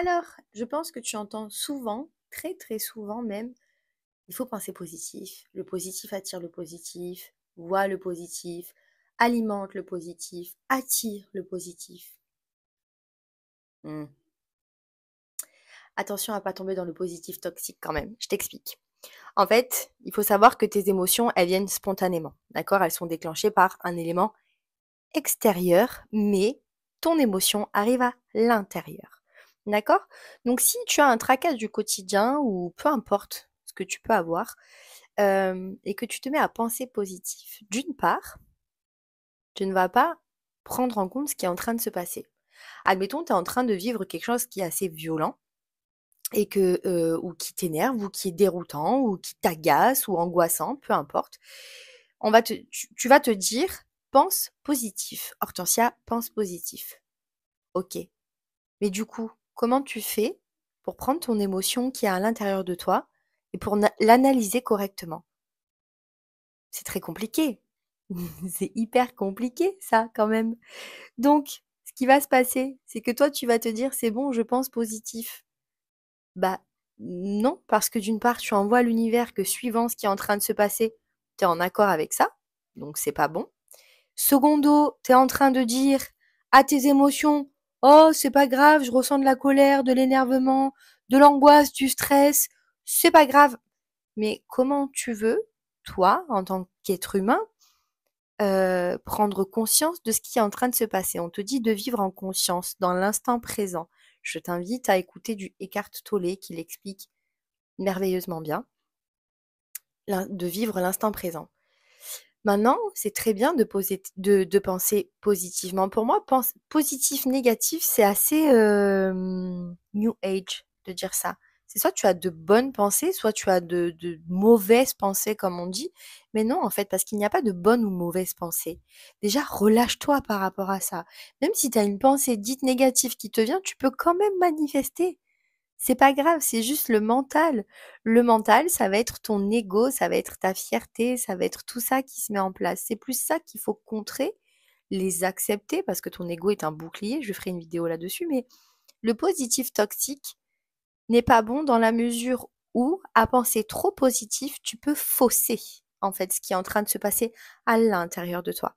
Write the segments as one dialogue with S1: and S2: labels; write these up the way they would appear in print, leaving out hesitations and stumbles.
S1: Alors, je pense que tu entends souvent, très très souvent même, il faut penser positif. Le positif attire le positif, voit le positif, alimente le positif, attire le positif. Hmm. Attention à pas tomber dans le positif toxique quand même, je t'explique. En fait, il faut savoir que tes émotions, elles viennent spontanément, d'accord? Elles sont déclenchées par un élément extérieur, mais ton émotion arrive à l'intérieur. D'accord? Donc si tu as un tracas du quotidien ou peu importe ce que tu peux avoir, et que tu te mets à penser positif, d'une part, tu ne vas pas prendre en compte ce qui est en train de se passer. Admettons, tu es en train de vivre quelque chose qui est assez violent et que ou qui t'énerve ou qui est déroutant ou qui t'agace ou angoissant, peu importe. Tu vas te dire: «Pense positif. Hortensia, pense positif». OK. Mais du coup, comment tu fais pour prendre ton émotion qui est à l'intérieur de toi et pour l'analyser correctement? C'est très compliqué. C'est hyper compliqué ça quand même. Donc, ce qui va se passer, c'est que toi, tu vas te dire: «C'est bon, je pense positif». Bah non, parce que d'une part, tu envoies à l'univers que suivant ce qui est en train de se passer, tu es en accord avec ça, donc c'est pas bon. Secondo, tu es en train de dire à tes émotions: «Oh, c'est pas grave, je ressens de la colère, de l'énervement, de l'angoisse, du stress, c'est pas grave». Mais comment tu veux, toi, en tant qu'être humain, prendre conscience de ce qui est en train de se passer? On te dit de vivre en conscience, dans l'instant présent. Je t'invite à écouter du Eckhart Tolle qui l'explique merveilleusement bien, de vivre l'instant présent. Maintenant, c'est très bien de penser positivement. Pour moi, positif, négatif, c'est assez new age de dire ça. C'est soit tu as de bonnes pensées, soit tu as de mauvaises pensées, comme on dit. Mais non, en fait, parce qu'il n'y a pas de bonnes ou mauvaises pensées. Déjà, relâche-toi par rapport à ça. Même si tu as une pensée dite négative qui te vient, tu peux quand même manifester. C'est pas grave, c'est juste le mental. Le mental, ça va être ton ego, ça va être ta fierté, ça va être tout ça qui se met en place. C'est plus ça qu'il faut contrer, les accepter, parce que ton ego est un bouclier, je ferai une vidéo là-dessus, mais le positif toxique n'est pas bon dans la mesure où, à penser trop positif, tu peux fausser, en fait, ce qui est en train de se passer à l'intérieur de toi.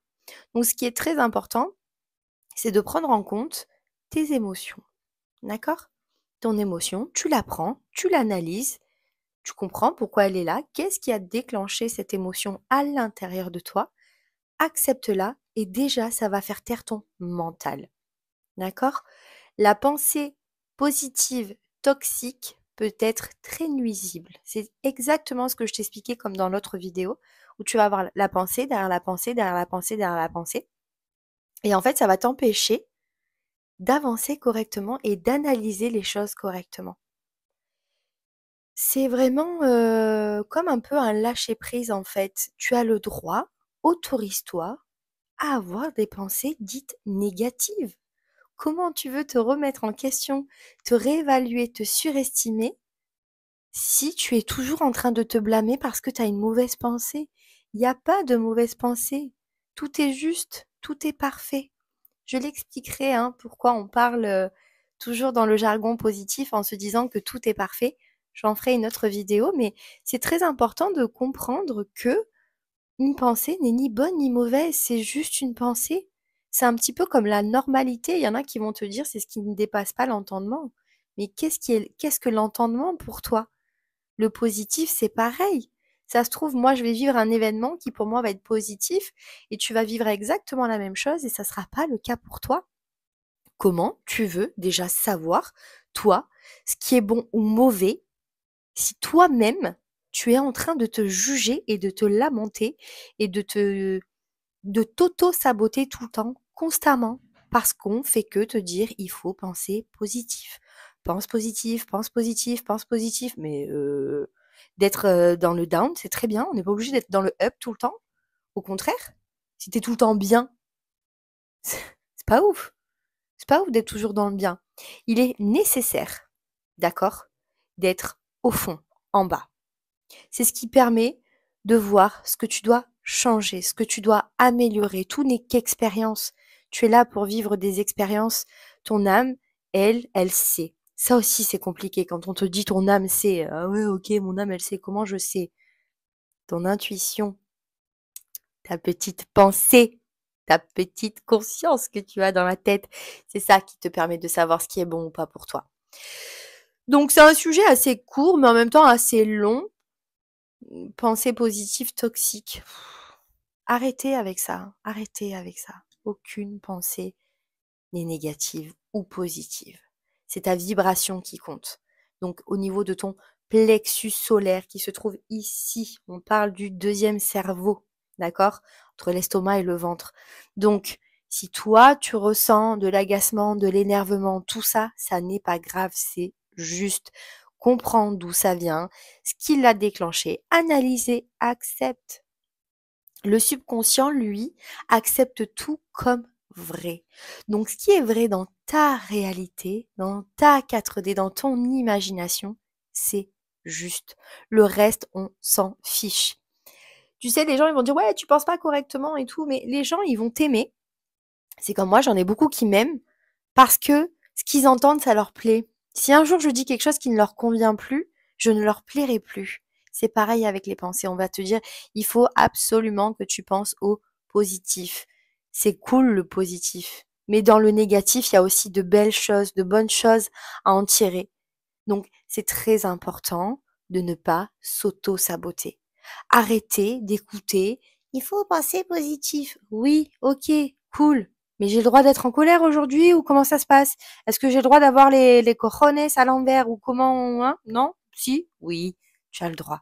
S1: Donc, ce qui est très important, c'est de prendre en compte tes émotions. D'accord? Ton émotion, tu la prends, tu l'analyses, tu comprends pourquoi elle est là, qu'est-ce qui a déclenché cette émotion à l'intérieur de toi, accepte-la et déjà ça va faire taire ton mental. D'accord? La pensée positive toxique peut être très nuisible. C'est exactement ce que je t'expliquais comme dans l'autre vidéo où tu vas avoir la pensée derrière la pensée derrière la pensée derrière la pensée. Et en fait, ça va t'empêcher d'avancer correctement et d'analyser les choses correctement. C'est vraiment, comme un peu un lâcher prise en fait. Tu as le droit, autorise-toi à avoir des pensées dites négatives. Comment tu veux te remettre en question, te réévaluer, te surestimer si tu es toujours en train de te blâmer parce que tu as une mauvaise pensée? Il y a pas de mauvaise pensée. Tout est juste, tout est parfait. Je l'expliquerai, hein, pourquoi on parle toujours dans le jargon positif en se disant que tout est parfait. J'en ferai une autre vidéo, mais c'est très important de comprendre que une pensée n'est ni bonne ni mauvaise, c'est juste une pensée. C'est un petit peu comme la normalité. Il y en a qui vont te dire c'est ce qui ne dépasse pas l'entendement. Mais qu'est-ce que l'entendement pour toi? Le positif, c'est pareil. Ça se trouve, moi, je vais vivre un événement qui pour moi va être positif et tu vas vivre exactement la même chose et ça sera pas le cas pour toi. Comment tu veux déjà savoir, toi, ce qui est bon ou mauvais, si toi-même, tu es en train de te juger et de te lamenter et de t'auto-saboter tout le temps, constamment, parce qu'on fait que te dire il faut penser positif. Pense positif, pense positif, pense positif. Mais d'être dans le down, c'est très bien. On n'est pas obligé d'être dans le up tout le temps. Au contraire, si t'es tout le temps bien, c'est pas ouf. C'est pas ouf d'être toujours dans le bien. Il est nécessaire, d'accord, d'être au fond, en bas. C'est ce qui permet de voir ce que tu dois changer, ce que tu dois améliorer. Tout n'est qu'expérience. Tu es là pour vivre des expériences. Ton âme, elle sait. Ça aussi, c'est compliqué quand on te dit ton âme sait. Ah ouais, ok, mon âme, elle sait. Comment je sais? Ton intuition, ta petite pensée, ta petite conscience que tu as dans la tête, c'est ça qui te permet de savoir ce qui est bon ou pas pour toi. Donc c'est un sujet assez court, mais en même temps assez long. Pensée positive toxique. Arrêtez avec ça. Arrêtez avec ça. Aucune pensée n'est négative ou positive. C'est ta vibration qui compte. Donc au niveau de ton plexus solaire qui se trouve ici, on parle du deuxième cerveau, d'accord? Entre l'estomac et le ventre. Donc si toi tu ressens de l'agacement, de l'énervement, tout ça, ça n'est pas grave, c'est juste comprendre d'où ça vient, ce qui l'a déclenché, analyser, accepte. Le subconscient, lui, accepte tout comme vrai. Donc, ce qui est vrai dans ta réalité, dans ta 4D, dans ton imagination, c'est juste. Le reste, on s'en fiche. Tu sais, les gens, ils vont dire, ouais, tu penses pas correctement et tout, mais les gens, ils vont t'aimer. C'est comme moi, j'en ai beaucoup qui m'aiment parce que ce qu'ils entendent, ça leur plaît. Si un jour je dis quelque chose qui ne leur convient plus, je ne leur plairai plus. C'est pareil avec les pensées. On va te dire, il faut absolument que tu penses au positif. C'est cool le positif. Mais dans le négatif, il y a aussi de belles choses, de bonnes choses à en tirer. Donc, c'est très important de ne pas s'auto-saboter. Arrêtez d'écouter. Il faut penser positif. Oui, ok, cool. Mais j'ai le droit d'être en colère aujourd'hui ou comment ça se passe? Est-ce que j'ai le droit d'avoir les cojones à l'envers ou comment, hein? Non? Si? Oui, tu as le droit.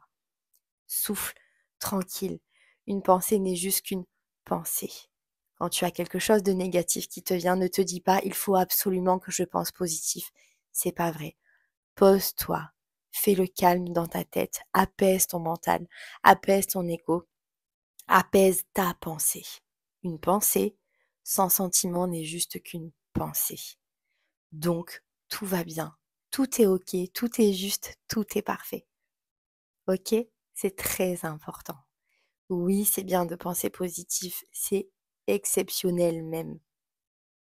S1: Souffle, tranquille. Une pensée n'est juste qu'une pensée. Quand tu as quelque chose de négatif qui te vient, ne te dis pas, il faut absolument que je pense positif. C'est pas vrai. Pose-toi, fais le calme dans ta tête, apaise ton mental, apaise ton ego, apaise ta pensée. Une pensée sans sentiment n'est juste qu'une pensée. Donc, tout va bien, tout est ok, tout est juste, tout est parfait. Ok? C'est très important. Oui, c'est bien de penser positif, c'est exceptionnel même.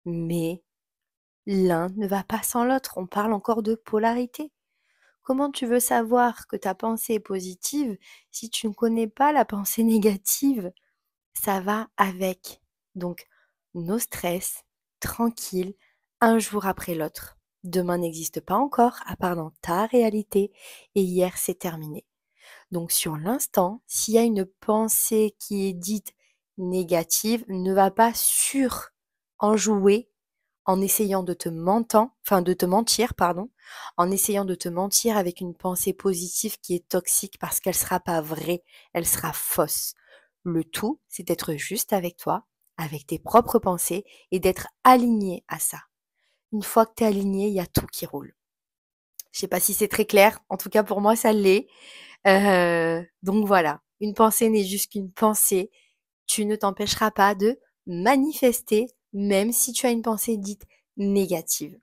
S1: Mais l'un ne va pas sans l'autre, on parle encore de polarité. Comment tu veux savoir que ta pensée est positive si tu ne connais pas la pensée négative? Ça va avec. Donc, no stress, tranquille, un jour après l'autre. Demain n'existe pas encore, à part dans ta réalité, et hier c'est terminé. Donc, sur l'instant, s'il y a une pensée qui est dite négative, ne va pas en jouer en essayant de te mentir, pardon, en essayant de te mentir avec une pensée positive qui est toxique parce qu'elle sera pas vraie, elle sera fausse. Le tout, c'est d'être juste avec toi, avec tes propres pensées et d'être aligné à ça. Une fois que tu es aligné, il y a tout qui roule. Je sais pas si c'est très clair, en tout cas pour moi ça l'est. Donc voilà, une pensée n'est juste qu'une pensée. Tu ne t'empêcheras pas de manifester, même si tu as une pensée dite négative.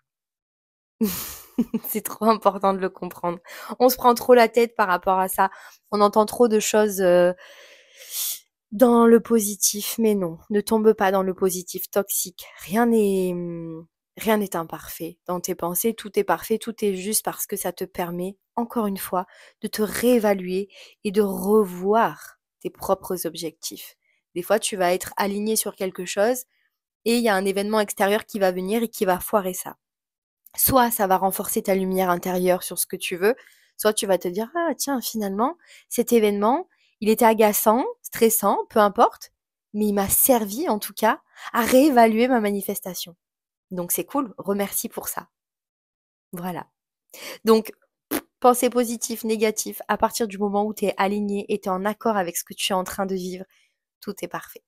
S1: C'est trop important de le comprendre. On se prend trop la tête par rapport à ça. On entend trop de choses dans le positif, mais non, ne tombe pas dans le positif toxique. Rien n'est imparfait. Dans tes pensées, tout est parfait, tout est juste parce que ça te permet, encore une fois, de te réévaluer et de revoir tes propres objectifs. Des fois, tu vas être aligné sur quelque chose et il y a un événement extérieur qui va venir et qui va foirer ça. Soit ça va renforcer ta lumière intérieure sur ce que tu veux, soit tu vas te dire, ah tiens, finalement, cet événement, il était agaçant, stressant, peu importe, mais il m'a servi en tout cas à réévaluer ma manifestation. Donc c'est cool, remercie pour ça. Voilà. Donc, pensée positive, négative, à partir du moment où tu es aligné et tu es en accord avec ce que tu es en train de vivre, tout est parfait.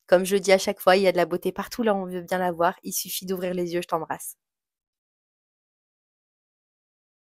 S1: Comme je dis à chaque fois, il y a de la beauté partout là où on veut bien la voir, il suffit d'ouvrir les yeux, je t'embrasse.